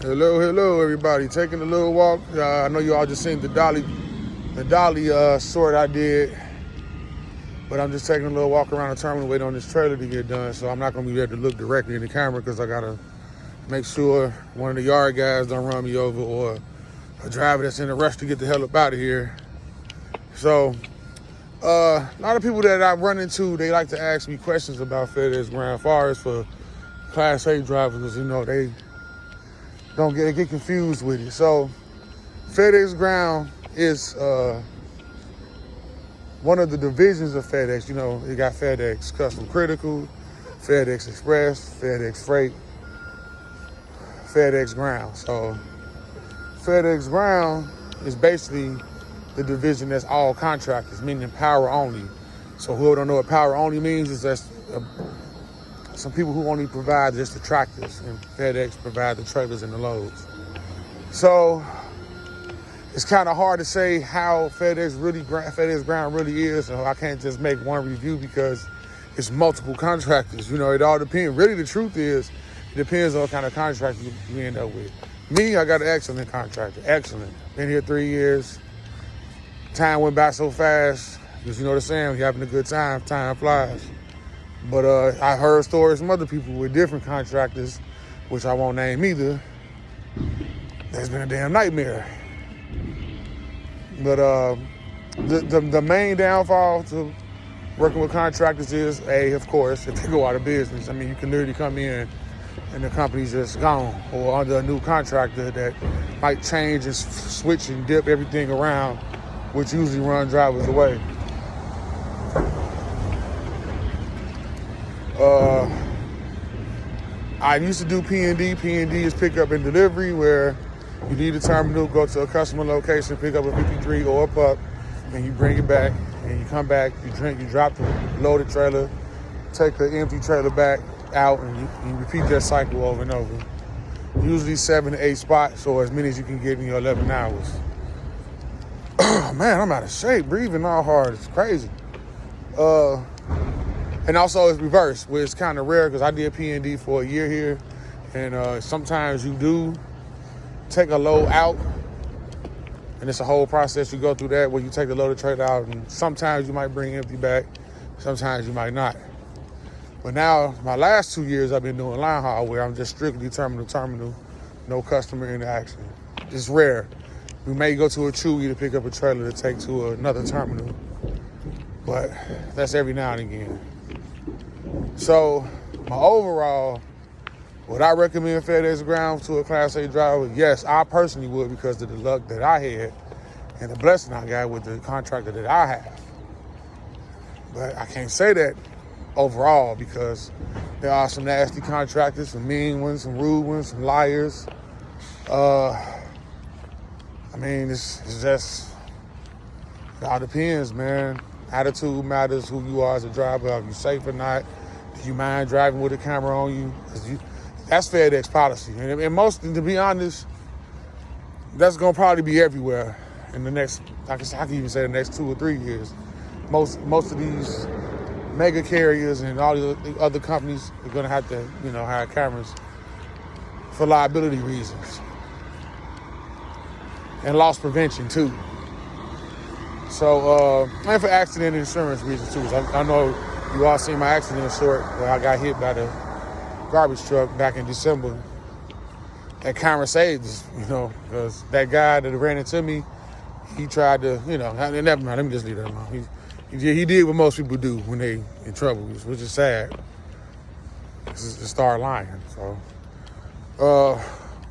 Hello, everybody. Taking a little walk. I know you all just seen the dolly sort I did, but I'm just taking a little walk around the terminal, waiting on this trailer to get done. So I'm not gonna be able to look directly in the camera because I gotta make sure one of the yard guys don't run me over or a driver that's in a rush to get the hell up out of here. So a lot of people that I run into, they like to ask me questions about FedEx Ground, as far as for Class A drivers, because they get confused with it. So FedEx Ground is one of the divisions of FedEx. You got FedEx Custom Critical, FedEx Express, FedEx Freight, FedEx Ground. So FedEx Ground is basically the division that's all contractors, meaning power only. So whoever don't know what power only means is that some people who only provide just the tractors, and FedEx provide the trailers and the loads. So it's kind of hard to say how FedEx Ground really is. So I can't just make one review because it's multiple contractors. It all depends. Really, the truth is, it depends on what kind of contract you end up with. Me, I got an excellent contractor. Excellent. Been here 3 years. Time went by so fast. Because you know what I'm saying? When you're having a good time, time flies. But I heard stories from other people with different contractors, which I won't name either. That's been a damn nightmare. But the main downfall to working with contractors is, of course, if they go out of business. I mean, you can literally come in and the company's just gone, or under a new contractor that might change and switch and dip everything around, which usually run drivers away. I used to do P&D. P&D is pickup and delivery, where you leave the terminal, go to a customer location, pick up a 53 or a pup, and you bring it back, and you come back, you drop the loaded trailer, take the empty trailer back out, and you repeat that cycle over and over. Usually 7 to 8 spots, or as many as you can get in your 11 hours. Man, I'm out of shape, breathing all hard, it's crazy. And also it's reverse, where it's kind of rare, because I did P&D for a year here, and sometimes you do take a load out, and it's a whole process. You go through that where you take the loaded trailer out, and sometimes you might bring empty back, sometimes you might not. But now, my last 2 years, I've been doing line haul, where I'm just strictly terminal, no customer interaction. It's rare. We may go to a Chewy to pick up a trailer to take to another terminal, but that's every now and again. So, my overall, would I recommend FedEx Ground to a Class A driver? Yes, I personally would, because of the luck that I had and the blessing I got with the contractor that I have. But I can't say that overall, because there are some nasty contractors, some mean ones, some rude ones, some liars. It's just, it all depends, man. Attitude matters, who you are as a driver, are you safe or not. Do you mind driving with a camera on you? That's FedEx policy. And most, to be honest, that's going to probably be everywhere in the next, I can even say the next 2 or 3 years. Most of these mega carriers and all the other companies are going to have to, have cameras for liability reasons. And loss prevention, too. So, and for accident insurance reasons, too. I know you all seen my accident short where I got hit by the garbage truck back in December. That camera saved us, because that guy that ran into me, he tried to, never mind, let me just leave that alone. He did what most people do when they in trouble, which is sad. It's to start lying. So,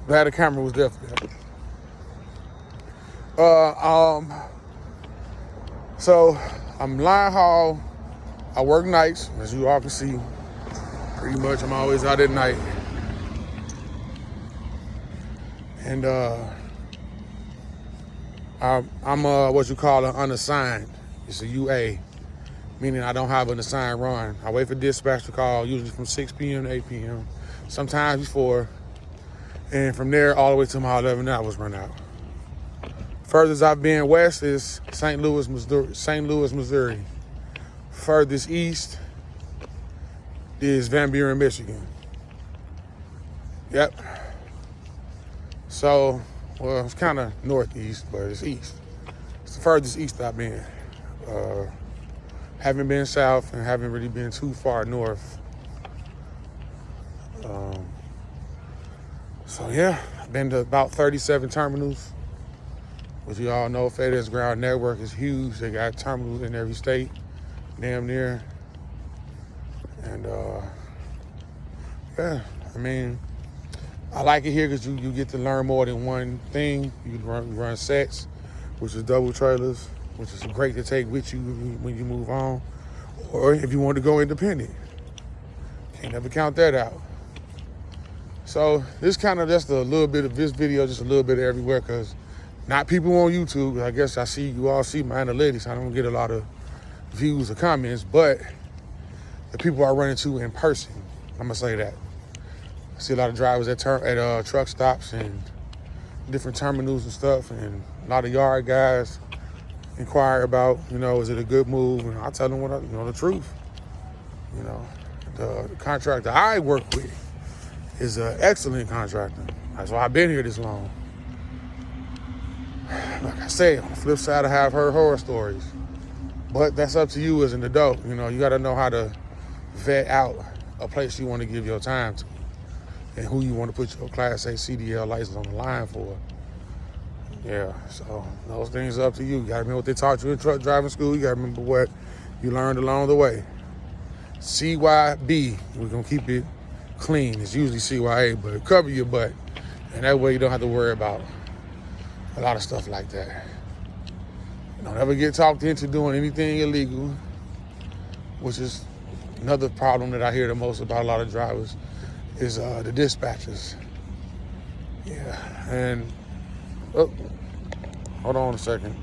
the camera was definitely. So I'm line haul. I work nights, as you all can see. Pretty much, I'm always out at night. And I'm what you call an unassigned. It's a UA, meaning I don't have an assigned run. I wait for dispatch to call, usually from 6 p.m. to 8 p.m., sometimes before, and from there all the way to my 11 hours run out. Furthest I've been west is St. Louis, Missouri. Furthest east is Van Buren, Michigan. Yep. So, well, it's kind of northeast, but it's east. It's the furthest east I've been. Haven't been south and haven't really been too far north. So yeah, I've been to about 37 terminals. Which you all know, Fedex ground network is huge. They got terminals in every state, damn near. And yeah, I mean, I like it here because you get to learn more than one thing. You run sets, which is double trailers, which is great to take with you when you move on. Or if you want to go independent. Can't never count that out. So this kind of just a little bit of this video, just a little bit of everywhere, because not people on YouTube. I guess you all see my analytics. I don't get a lot of views or comments, but the people I run into in person, I'm gonna say that. I see a lot of drivers at truck stops and different terminals and stuff, and a lot of yard guys inquire about, is it a good move? And I tell them the truth. The contractor I work with is an excellent contractor. That's why I've been here this long. Like I say, on the flip side, I have heard horror stories. But that's up to you as an adult. You got to know how to vet out a place you want to give your time to and who you want to put your Class A CDL license on the line for. Yeah, so those things are up to you. You got to remember what they taught you in truck driving school. You got to remember what you learned along the way. CYB, we're going to keep it clean. It's usually CYA, but cover your butt. And that way you don't have to worry about a lot of stuff like that. Don't ever get talked into doing anything illegal, which is another problem that I hear the most about a lot of drivers, is the dispatchers. Yeah, and hold on a second.